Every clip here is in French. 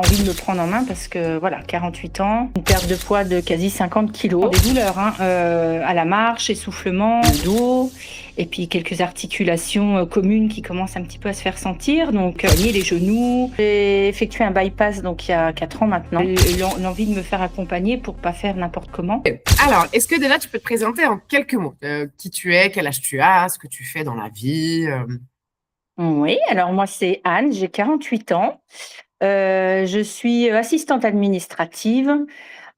Envie de me prendre en main parce que voilà, 48 ans, une perte de poids de quasi 50 kilos, des douleurs à la marche, essoufflement, le dos, et puis quelques articulations communes qui commencent un petit peu à se faire sentir, donc les genoux. J'ai effectué un bypass donc il y a 4 ans maintenant. L'envie de me faire accompagner pour pas faire n'importe comment. Alors, est-ce que déjà tu peux te présenter en quelques mots? Qui tu es, quel âge tu as, ce que tu fais dans la vie? Oui, alors moi c'est Anne, j'ai 48 ans. Je suis assistante administrative.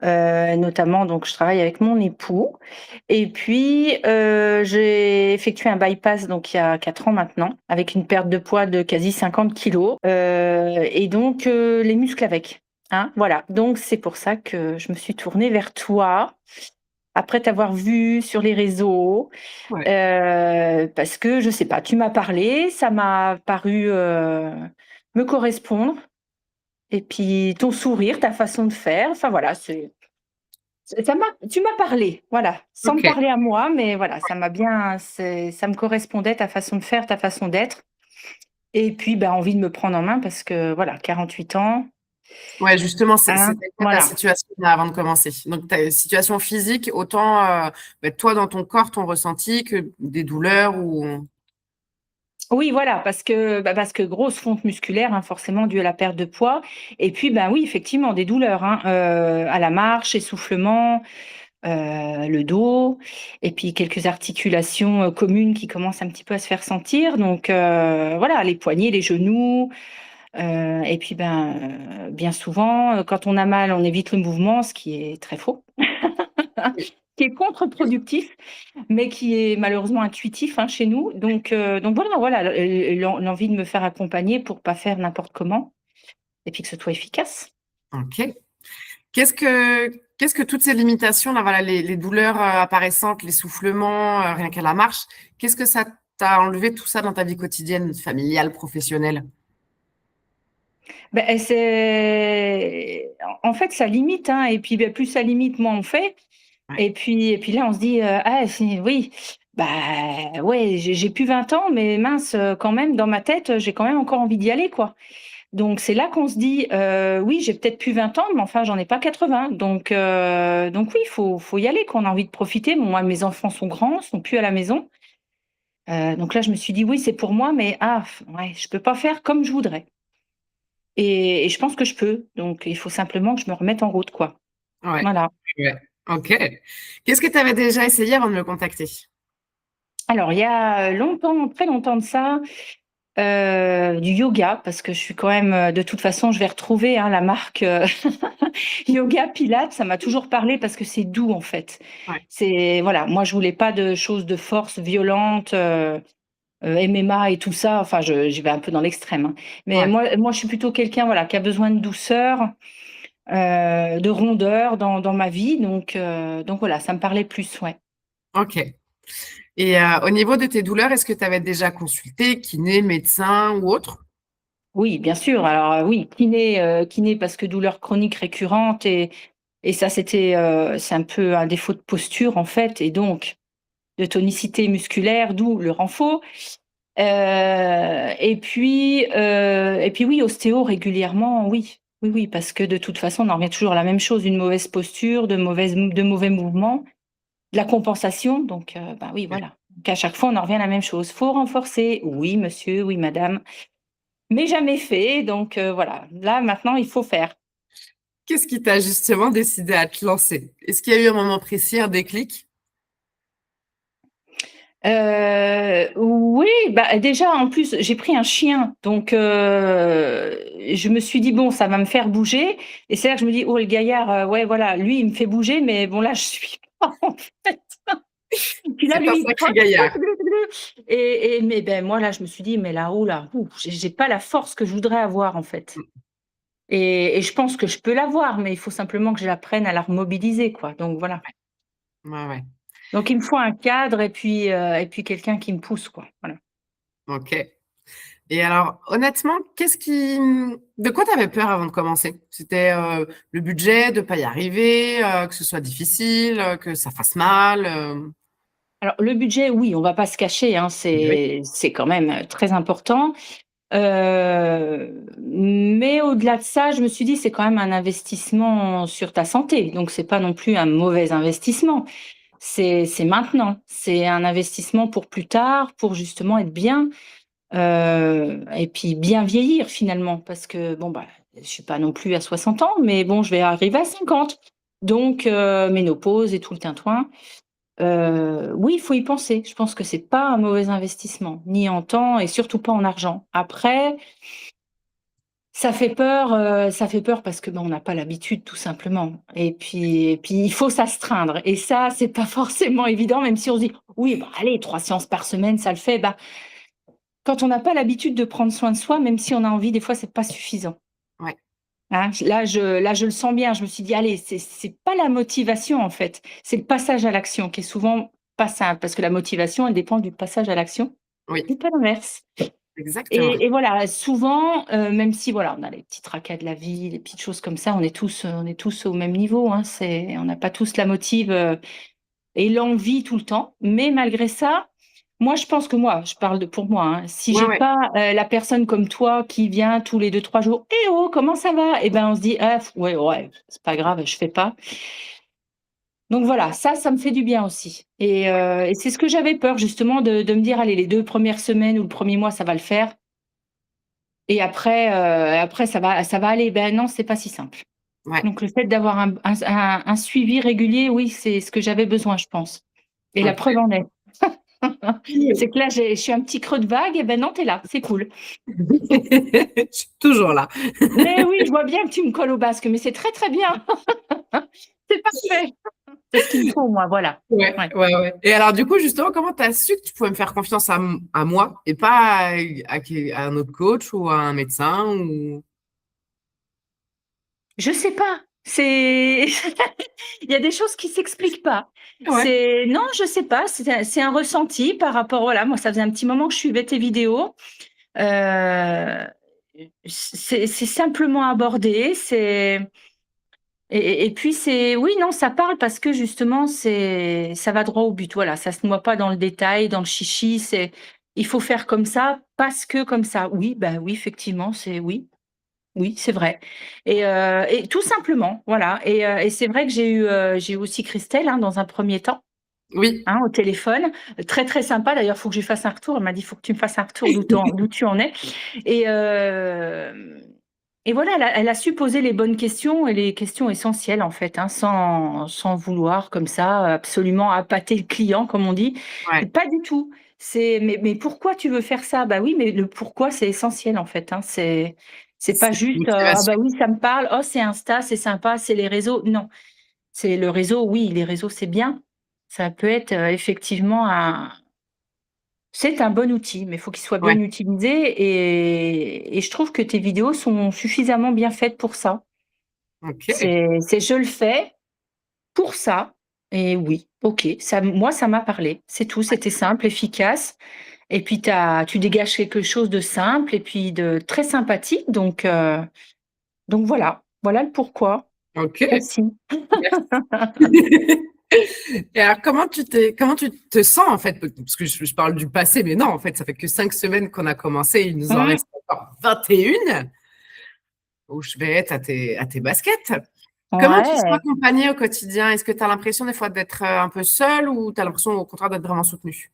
Notamment, donc je travaille avec mon époux et puis, j'ai effectué un bypass donc il y a 4 ans maintenant, avec une perte de poids de quasi 50 kilos, et donc, les muscles avec, hein, voilà. Donc c'est pour ça que je me suis tournée vers toi, après t'avoir vu sur les réseaux, Ouais. parce que je sais pas, tu m'as parlé, ça m'a paru, me correspondre et puis ton sourire, ta façon de faire, enfin voilà, tu m'as parlé, voilà, sans me Ok. parler à moi, mais voilà, ça me correspondait ta façon de faire, ta façon d'être et puis, bah, envie de me prendre en main parce que voilà, 48 ans, Ouais, justement, hein, c'était quoi ta voilà. situation là, avant de commencer? Donc, ta situation physique, autant toi dans ton corps, ton ressenti, que des douleurs ou. Oui, voilà, parce que grosse fonte musculaire, hein, forcément due à la perte de poids et puis, ben, oui, effectivement, des douleurs, à la marche, essoufflement, le dos et puis quelques articulations, communes qui commencent un petit peu à se faire sentir donc voilà, les poignets, les genoux. Et puis, ben, bien souvent, quand on a mal, on évite le mouvement, ce qui est très faux, qui est contre-productif, mais qui est malheureusement intuitif, hein, chez nous. Donc voilà, l'envie de me faire accompagner pour pas faire n'importe comment et puis que ce soit efficace. Ok. Qu'est-ce que toutes ces limitations là, voilà, les douleurs apparaissantes, l'essoufflement, rien qu'à la marche, qu'est-ce que ça t'a enlevé tout ça dans ta vie quotidienne, familiale, professionnelle? Beh, en fait, ça limite, hein et puis, plus ça limite, moins on fait Ouais. et puis là, on se dit: «Ah c'est oui, bah, ouais, j'ai plus 20 ans, mais mince, quand même, dans ma tête, j'ai quand même encore envie d'y aller, quoi». Donc c'est là qu'on se dit: «Oui, j'ai peut-être plus 20 ans, mais enfin, j'en ai pas 80». Donc oui, faut y aller, quoi. On a envie de profiter. Bon, moi, mes enfants sont grands, sont plus à la maison. Donc là, je me suis dit: «Oui, c'est pour moi, mais ouais, je peux pas faire comme je voudrais». Et je pense que je peux, donc il faut simplement que je me remette en route, quoi. Ouais. Voilà. Ouais. Ok. Qu'est-ce que tu avais déjà essayé avant de me contacter? Alors il y a longtemps, très longtemps de ça, du yoga parce que je suis quand même, de toute façon, je vais retrouver, hein, la marque, yoga pilates, ça m'a toujours parlé parce que c'est doux, en fait. Ouais. C'est voilà, moi je voulais pas de choses de force violentes, MMA et tout ça, enfin j'y vais un peu dans l'extrême, hein. Mais Ouais. moi je suis plutôt quelqu'un, voilà, qui a besoin de douceur, de rondeur dans ma vie, donc voilà, ça me parlait plus, ouais. Ok. Et au niveau de tes douleurs, est-ce que tu avais déjà consulté kiné, médecin ou autre? Oui, bien sûr, alors, oui, kiné parce que douleur chronique récurrente et ça c'est un peu un défaut de posture, en fait et donc de tonicité musculaire, d'où le renfort. Et puis oui, ostéo régulièrement, oui. Oui, oui, parce que de toute façon, on en revient toujours à la même chose, une mauvaise posture, de mauvais mouvements, de la compensation, donc bah, oui, voilà. Donc à chaque fois, on en revient à la même chose. Faut renforcer, oui monsieur, oui madame, mais jamais fait, donc voilà. Là, maintenant, il faut faire. Qu'est-ce qui t'a justement décidé à te lancer? Est-ce qu'il y a eu un moment précis, un déclic? Oui, bah, déjà, en plus, j'ai pris un chien, donc je me suis dit: «Bon, ça va me faire bouger» et c'est là que je me dis: «Oh le gaillard, ouais, voilà, lui, il me fait bouger, mais bon, là, je suis pas, en fait». Puis là, C'est un lui, il sacré trotte gaillard. et mais ben, moi, là, je me suis dit: «Mais là, oh là, ouh, j'ai pas la force que je voudrais avoir, en fait» et je pense que je peux l'avoir, mais il faut simplement que je l'apprenne à la remobiliser, quoi, donc voilà. Ouais, ouais. Donc il me faut un cadre et puis quelqu'un qui me pousse, quoi, voilà. OK. Et alors, honnêtement, de quoi tu avais peur avant de commencer? C'était, le budget, de pas y arriver, que ce soit difficile, que ça fasse mal, Alors le budget, oui, on va pas se cacher, hein, Oui. c'est quand même, très important. Mais au-delà de ça, je me suis dit: «C'est quand même un investissement sur ta santé, donc c'est pas non plus un mauvais investissement». C'est maintenant, c'est un investissement pour plus tard, pour justement être bien, et puis bien vieillir finalement. Parce que bon, bah, je suis pas non plus à 60 ans, mais bon, je vais arriver à 50. Donc ménopause et tout le tintouin. Oui, il faut y penser. Je pense que c'est pas un mauvais investissement, ni en temps et surtout pas en argent. Après, ça fait peur parce que, bah, on n'a pas l'habitude tout simplement et puis il faut s'astreindre et ça, c'est pas forcément évident même si on se dit: «Oui, bah, allez 3 séances par semaine, ça le fait». Bah, quand on n'a pas l'habitude de prendre soin de soi, même si on a envie, des fois, c'est pas suffisant, Ouais. hein. Là, je le sens bien. Je me suis dit: «Allez, c'est pas la motivation, en fait, c'est le passage à l'action qui est souvent pas simple». Parce que la motivation, elle dépend du passage à l'action Oui, et pas l'inverse. exactement. Et voilà, souvent, même si voilà, on a les petits tracas de la vie, les petites choses comme ça, on est tous au même niveau, hein. On n'a pas tous la motive, et l'envie tout le temps. Mais malgré ça, moi, je pense que moi, je parle de pour moi, hein, si Ouais, j'ai ouais. pas, la personne comme toi qui vient tous les 2 3 jours: «Eh oh, comment ça va?» Et ben, on se dit: «Ah ouais, ouais, c'est pas grave, je fais pas». Donc voilà, ça me fait du bien aussi et c'est ce que j'avais peur justement de me dire: «Allez, les 2 premières semaines ou le 1er mois, ça va le faire». Et après ça va aller. Ben non, c'est pas si simple. Ouais. Donc le fait d'avoir un suivi régulier, oui, c'est ce que j'avais besoin, je pense. Et la OK. preuve en est. C'est que là, je suis un petit creux de vague et ben non, tu es là, c'est cool. Je suis toujours là. Mais oui, je vois bien que tu me colles au basque, mais c'est très, très bien. C'est parfait. C'est ce qu'il me faut moi, voilà. Ouais, Ouais. ouais, ouais. Et alors, du coup, justement, comment tu as su que tu pouvais me faire confiance à moi et pas à un autre coach ou à un médecin ou... Je sais pas, c'est il y a des choses qui s'expliquent pas. Ouais, C'est non, je sais pas, c'est un ressenti par rapport voilà, moi ça faisait un petit moment que je suivais tes vidéos. Heu, c'est simplement abordé, c'est et puis c'est oui, non, ça parle parce que justement ça va droit au but. Voilà, ça se noie pas dans le détail, dans le chichi, il faut faire comme ça parce que comme ça. Oui, bah, oui, effectivement, c'est oui. Oui, c'est vrai et tout simplement, voilà et c'est vrai que j'ai eu aussi Christelle, hein, dans un premier temps, oui, hein, au téléphone. Très, très sympa d'ailleurs, il faut que je lui fasse un retour. Elle m'a dit: «Il faut que tu me fasses un retour d'où tu en es» et hem et voilà, elle a su poser les bonnes questions et les questions essentielles en fait, hein, sans vouloir comme ça absolument appâter le client comme on dit. ouais. Pas du tout. C'est: «Mais pourquoi tu veux faire ça?» Bah oui, mais le pourquoi c'est essentiel en fait, hein. C'est pas C'est une juste, «Ah motivation. bah oui, ça me parle. Oh, c'est Insta, c'est sympa, c'est les réseaux». Non, c'est le réseau, oui, les réseaux, c'est bien. Ça peut être, effectivement c'est un bon outil, mais il faut qu'il soit Ouais, bien utilisé et je trouve que tes vidéos sont suffisamment bien faites pour ça. OK. C'est je le fais pour ça et oui, OK, ça moi, ça m'a parlé, c'est tout. C'était simple, efficace et puis tu dégages quelque chose de simple et puis de très sympathique donc voilà. Voilà le pourquoi OK. aussi. Merci. Et alors, comment tu te sens en fait? Parce que je parle du passé, mais non, en fait, ça fait que 5 semaines qu'on a commencé. Il nous en Mmh. reste encore 21 où je vais être à tes baskets. Comment tu te sens Ouais. accompagnée au quotidien? Est-ce que tu as l'impression des fois d'être un peu seule ou tu as l'impression au contraire d'être vraiment soutenue?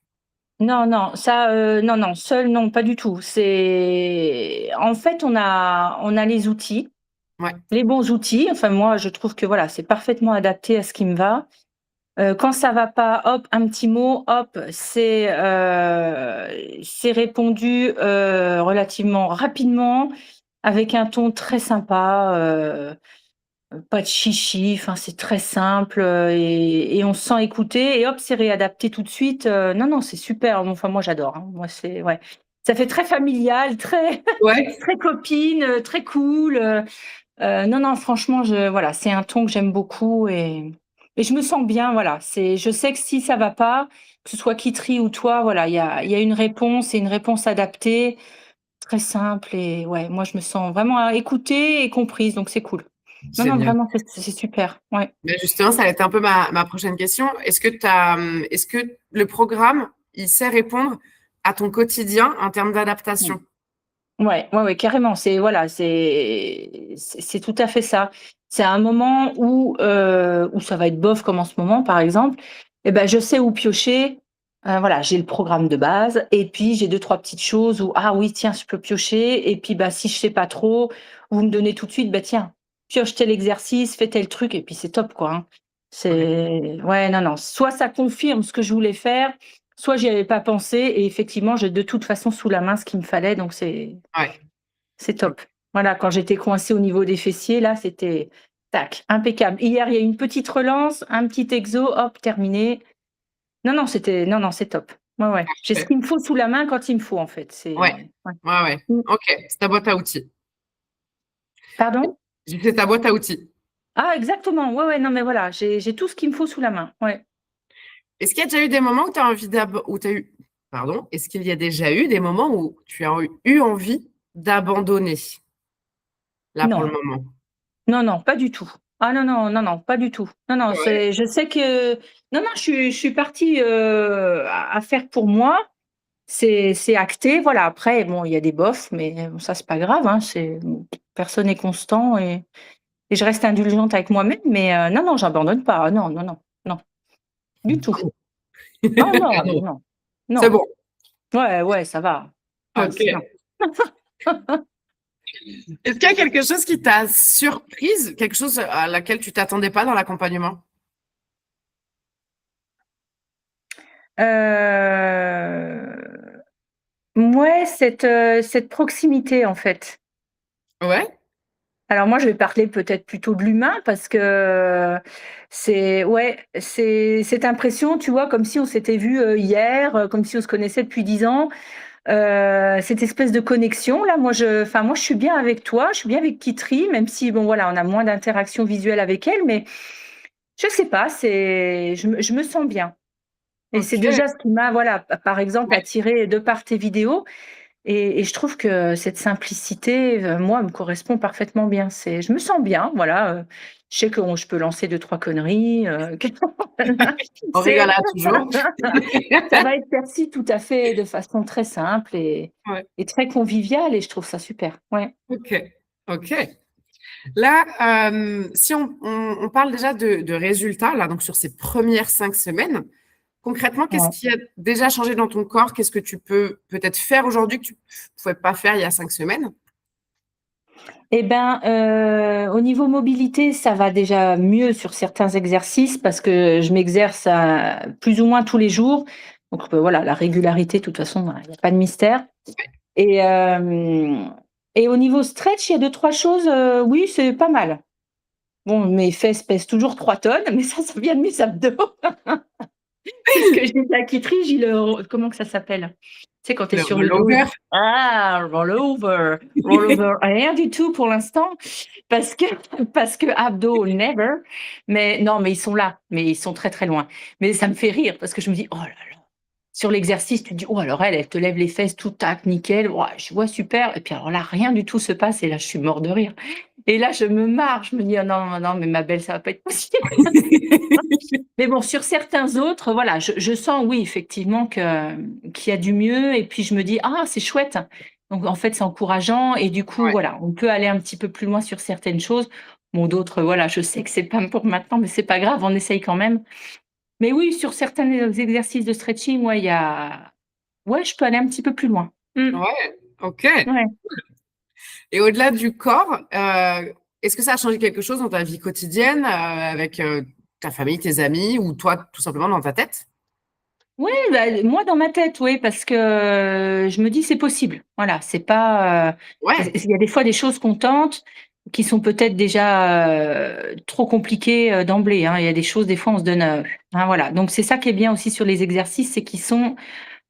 Non, non, ça, non, non, seul, non, pas du tout. C'est en fait, on a les outils, Ouais, les bons outils. Enfin, moi, je trouve que, voilà, c'est parfaitement adapté à ce qui me va. Quand ça va pas, hop, un petit mot, hop, c'est répondu, relativement rapidement, avec un ton très sympa, pas de chichi, enfin, c'est très simple, et on se sent écouté et hop, c'est réadapté tout de suite, non, non, c'est super. Enfin, moi, j'adore, hein. Moi, c'est ouais. Ça fait très familial, très ouais, très copine, très cool, non, non, franchement, voilà, c'est un ton que j'aime beaucoup et je me sens bien, voilà. Je sais que si ça va pas, que ce soit Kitry ou toi, voilà, il y a une réponse et une réponse adaptée, très simple et ouais, moi, je me sens vraiment écoutée et comprise, donc c'est cool. Non, non, génial. vraiment, c'est super, ouais. Bah, justement, ça va être un peu ma prochaine question. Est-ce que le programme, il sait répondre à ton quotidien en termes Mmh. d'adaptation? Ouais, carrément. C'est voilà, c'est tout à fait ça. C'est un moment où ça va être bof comme en ce moment, par exemple. Et ben, je sais où piocher. Voilà, j'ai le programme de base et puis j'ai deux trois petites choses où ah oui tiens je peux piocher et puis bah si je sais pas trop, vous me donnez tout de suite bah tiens pioche tel exercice, fais tel truc et puis c'est top quoi. Hein. Ouais, C'est ouais non non, soit ça confirme ce que je voulais faire, soit j'y avais pas pensé et effectivement j'ai de toute façon sous la main ce qu'il me fallait donc ouais. c'est top. Voilà, quand j'étais coincée au niveau des fessiers, là, c'était tac, impeccable. Hier, il y a eu une petite relance, un petit exo, hop, terminé. Non, non, c'est top. Ouais, ouais. J'ai ce Parfait. qu'il me faut sous la main quand il me faut, en fait. Ouais, Ouais. ouais, ouais. Mmh. Ok, c'est ta boîte à outils. Pardon? C'est ta boîte à outils. Ah, exactement. Ouais, ouais, non, mais voilà, j'ai tout ce qu'il me faut sous la main. Ouais. Est-ce qu'il y a déjà eu des moments où tu as envie où tu eu, pardon, est-ce qu'il y a déjà eu des moments où tu as eu envie d'abandonner, là, pour le Non, moment? non, non, pas du tout. Ah non, non, non, non, pas du tout. Non, non, Ouais, je sais que non, non, je suis partie, à faire pour moi. C'est acté, voilà. Après, bon, il y a des bofs, mais bon, ça, c'est pas grave, hein, personne n'est constant et je reste indulgente avec moi-même, mais non, non, j'abandonne pas. Ah non, non, non, non, du tout. cool. Oh non, Pardon, non, c'est non. bon. Ouais, ouais, ça va. Ouais, Ok. non. Est-ce qu'il y a quelque chose qui t'a surprise, quelque chose à laquelle tu t'attendais pas dans l'accompagnement? Mouais, cette proximité, en fait. Ouais, Alors moi, je vais parler peut-être plutôt de l'humain parce que c'est ouais, c'est cette impression, tu vois, comme si on s'était vu hier, comme si on se connaissait depuis 10 ans. Cette espèce de connexion là, moi je suis bien avec toi, je suis bien avec Kitry, même si bon voilà, on a moins d'interaction visuelle avec elle, mais je sais pas, je me sens bien et c'est ok. déjà ce qui m'a voilà, par exemple Ouais. attirée de par tes vidéos et je trouve que cette simplicité, moi, me correspond parfaitement bien. Je me sens bien, voilà, je sais que je peux lancer deux trois conneries, voilà, On c'est rigolera toujours. ça va être perçu tout à fait de façon très simple Ouais, et très conviviale et je trouve ça super. Ouais. ok, ok. Là, si on parle déjà de résultats, là, donc sur ces premières 5 semaines, concrètement, qu'est-ce Ouais. qui a déjà changé dans ton corps? Qu'est-ce que tu peux peut-être faire aujourd'hui que tu ne pouvais pas faire il y a 5 semaines? Et ben, au niveau mobilité, ça va déjà mieux sur certains exercices parce que je m'exerce plus ou moins tous les jours. Donc, voilà, la régularité, de toute façon, il y a pas de mystère. Et, et au niveau stretch, il y a deux trois choses, oui, c'est pas mal. Bon, mes fesses pèsent toujours 3 tonnes, mais ça vient de mes abdos. C'est ce que je dis à Kitry, j'ai comment que ça s'appelle? Tu sais, quand tu es Le sur le dos. rollover? Ah, rollover, rollover, rien du tout pour l'instant parce que parce que abdos never, mais non, mais ils sont là, mais ils sont très, très loin. Mais ça me fait rire parce que je me dis: «Oh là là». Sur l'exercice, tu te dis: «Oh alors elle te lève les fesses tout tac, nickel, ouah, je vois super» et puis alors là, rien du tout se passe et là, je suis mort de rire et là, je me marre, je me dis: «Oh non, non, mais ma belle, ça va pas être possible». Mais bon, sur certains autres, voilà, je sens, oui, effectivement qu'il y a du mieux et puis je me dis: «Ah, c'est chouette». Donc en fait, c'est encourageant et du coup, Ouais, voilà, on peut aller un petit peu plus loin sur certaines choses. Bon, d'autres, voilà, je sais que c'est pas pour maintenant, mais c'est pas grave, on essaye quand même. Mais oui, sur certains exercices de stretching, ouais, ouais, je peux aller un petit peu plus loin. Mmh. ouais, ok. Ouais. Et au-delà du corps, est-ce que ça a changé quelque chose dans ta vie quotidienne, avec ta famille, tes amis ou toi, tout simplement dans ta tête? Ouais, bah, moi dans ma tête, oui, parce que je me dis: «C'est possible». Voilà, c'est pas, Ouais, il y a des fois des choses qu'on tente, qui sont peut-être déjà, trop compliquées, d'emblée, hein. Il y a des choses, des fois, on se donne, hein, voilà. Donc c'est ça qui est bien aussi sur les exercices, c'est qu'ils sont,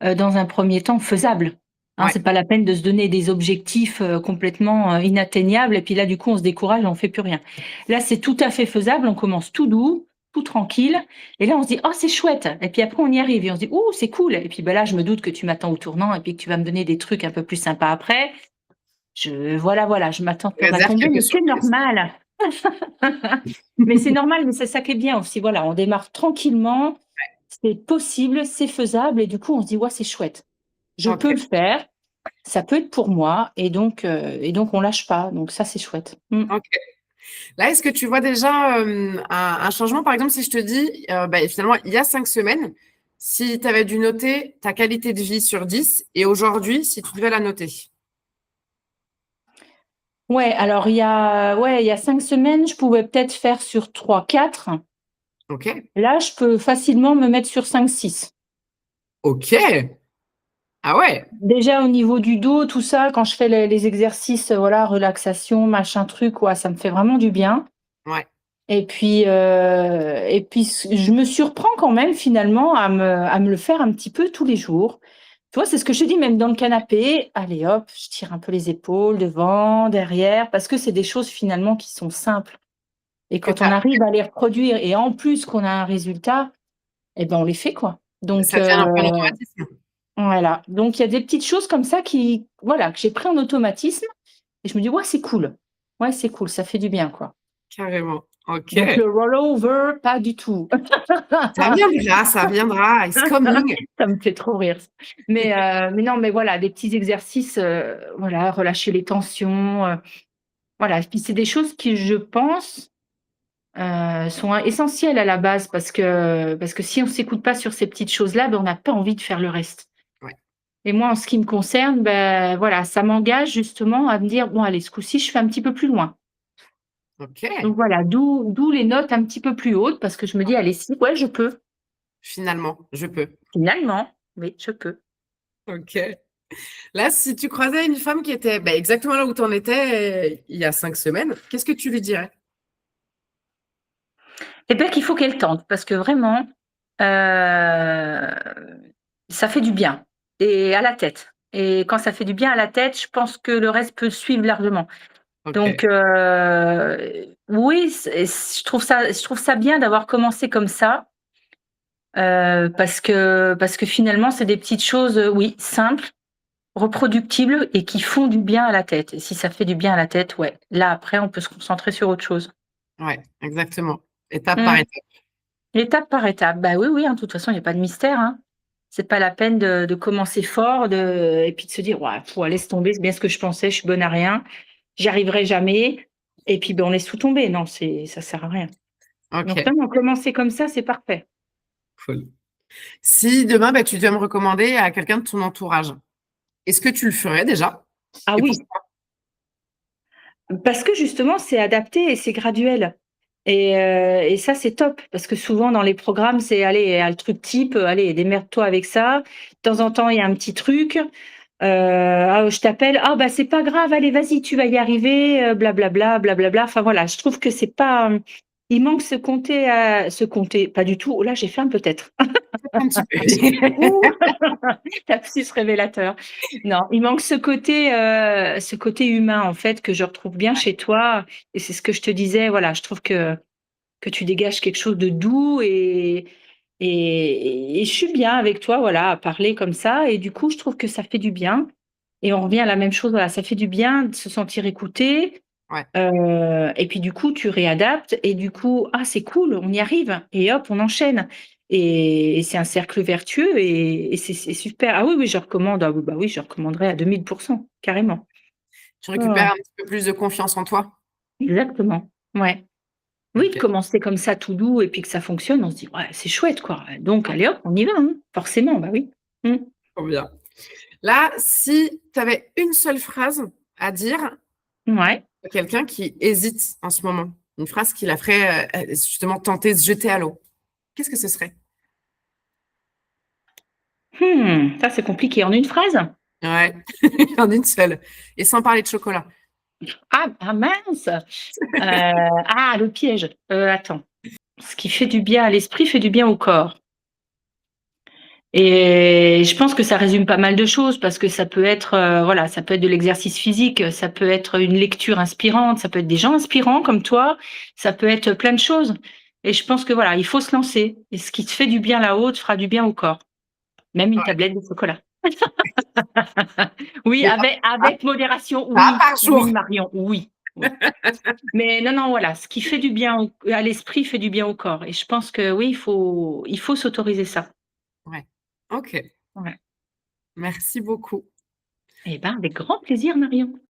dans un premier temps faisables. Hein, ouais, c'est pas la peine de se donner des objectifs, complètement, inatteignables et puis là, du coup, on se décourage et on fait plus rien. Là, c'est tout à fait faisable, on commence tout doux, tout tranquille et là, on se dit: «Oh, c'est chouette» et puis après, on y arrive et on se dit: «Ouh, c'est cool» et puis, bah, là, je me doute que tu m'attends au tournant et puis que tu vas me donner des trucs un peu plus sympas après. Voilà, voilà, je m'attends peur à réserve tomber, quelques mais c'est surprises. normal. Mais c'est normal, mais c'est ça qui est bien aussi, voilà, on démarre tranquillement, c'est possible, c'est faisable et du coup, on se dit: «Ouais, c'est chouette, je Ok, peux le faire». Ça peut être pour moi et donc on lâche pas, donc ça, c'est chouette. Mmh. OK. Là, est-ce que tu vois déjà, un changement? Par exemple, si je te dis, finalement, il y a 5 semaines, si tu avais dû noter ta qualité de vie sur 10 et aujourd'hui, si tu devais la noter? Ouais, alors il y a 5 semaines, je pouvais peut-être faire sur 3, 4. OK. Là, je peux facilement me mettre sur 5, 6. OK! Ah ouais! Déjà au niveau du dos, tout ça, quand je fais les exercices, voilà, relaxation, machin truc, ouais, ça me fait vraiment du bien. Ouais. Et puis je me surprends quand même finalement à me le faire un petit peu tous les jours. Tu vois, c'est ce que je te dis, même dans le canapé, allez hop, je tire un peu les épaules, devant, derrière, parce que c'est des choses finalement qui sont simples. Et Que quand tu on arrive à les reproduire et en plus qu'on a un résultat, eh ben on les fait quoi. Donc ça devient un peu un automatisme. voilà, donc il y a des petites choses comme ça qui voilà, que j'ai pris en automatisme et je me dis: «Ouais, c'est cool. Ouais, c'est cool, ça fait du bien, quoi». Carrément. OK. Donc le rollover, pas du tout. Ça viendra, it's coming. Ça me fait trop rire ça. Mais non, mais voilà, des petits exercices, voilà, relâcher les tensions, voilà. Puis c'est des choses qui, je pense, sont essentielles à la base parce que si on s'écoute pas sur ces petites choses-là, ben, on n'a pas envie de faire le reste. Ouais. Et moi, en ce qui me concerne, ben, voilà, ça m'engage justement à me dire: «Bon allez, ce coup-ci, je fais un petit peu plus loin». Donc OK. voilà, d'où les notes un petit peu plus hautes parce que je me dis: «Allez, si, ouais, je peux. Finalement, je peux. Finalement, oui, je peux». OK. Là, si tu croisais une femme qui était, exactement là où tu en étais, il y a 5 semaines, qu'est-ce que tu lui dirais? Et bien qu'il faut qu'elle tente parce que vraiment, heu, ça fait du bien et à la tête et quand ça fait du bien à la tête, je pense que le reste peut suivre largement. Donc OK. oui, je trouve ça bien d'avoir commencé comme ça, parce que finalement, c'est des petites choses, oui, simples, reproductibles et qui font du bien à la tête et si ça fait du bien à la tête, ouais, là, après, on peut se concentrer sur autre chose. Ouais, exactement. Étape par Mmh. étape. Étape par étape. Bah, oui, oui, hein, de toute façon, il y a pas de mystère, hein. C'est pas la peine de commencer fort et puis de se dire: «Ouais, laisse tomber, c'est bien ce que je pensais, je suis bonne à rien, j'y arriverai jamais» et puis, ben, on laisse tout tomber. Non, ça sert à rien. Donc OK, non, non, commencer comme ça, c'est parfait. cool. Si demain, tu devais me recommander à quelqu'un de ton entourage, est-ce que tu le ferais déjà? Ah Et oui, pourquoi? parce que justement, c'est adapté et c'est graduel et ça, c'est top parce que souvent dans les programmes, c'est: «Allez, il y a le truc type, allez, démerde-toi avec ça». De temps en temps, il y a un petit truc. «Ah, je t'appelle, ah bah, c'est pas grave, allez vas-y, tu vas y arriver, blablabla, blablabla». Enfin voilà, je trouve que c'est pas, il manque ce comté pas du tout. Oh là, j'ai fait un peut-être. Un petit peu. Ouh! Lapsus révélateur. Non, il manque ce côté humain en fait que je retrouve bien chez toi et c'est ce que je te disais, voilà, je trouve que tu dégages quelque chose de doux et je suis bien avec toi, voilà, à parler comme ça et du coup, je trouve que ça fait du bien et on revient à la même chose, voilà, ça fait du bien de se sentir écouté, Ouais, et puis du coup, tu réadaptes et du coup: «Ah c'est cool, on y arrive» et hop, on enchaîne et c'est un cercle vertueux et c'est super. Ah oui, oui, je recommande, ah oui, bah oui, je recommanderais à 2000 carrément. tu Ouais, ouais, récupères un petit peu plus de confiance en toi? exactement, ouais. Oui, de OK, commencer comme ça tout doux et puis que ça fonctionne, on se dit: «Ouais, c'est chouette quoi, donc allez hop, on y va, hein». Forcément, bah oui. Mmh. trop bien. Là, si tu avais une seule phrase à dire Ouais. à quelqu'un qui hésite en ce moment, une phrase qui la ferait, justement tenter de se jeter à l'eau, qu'est-ce que ce serait? Ça c'est compliqué. En une phrase? Ouais, en une seule et sans parler de chocolat. Ah, ah mince! Ah le piège. Attends. Ce qui fait du bien à l'esprit fait du bien au corps et je pense que ça résume pas mal de choses parce que ça peut être, voilà, ça peut être de l'exercice physique, ça peut être une lecture inspirante, ça peut être des gens inspirants comme toi, ça peut être plein de choses et je pense que voilà, il faut se lancer et ce qui te fait du bien là-haut te fera du bien au corps, même une Ouais, tablette de chocolat. Oui, mais pas avec modération, pas oui, par oui jour. Marion, oui, oui. Mais non, non, voilà, ce qui fait du bien à l'esprit fait du bien au corps et je pense que oui, il faut s'autoriser ça. Ouais, OK, Ouais. merci beaucoup. Eh ben, avec grand plaisir, Marion.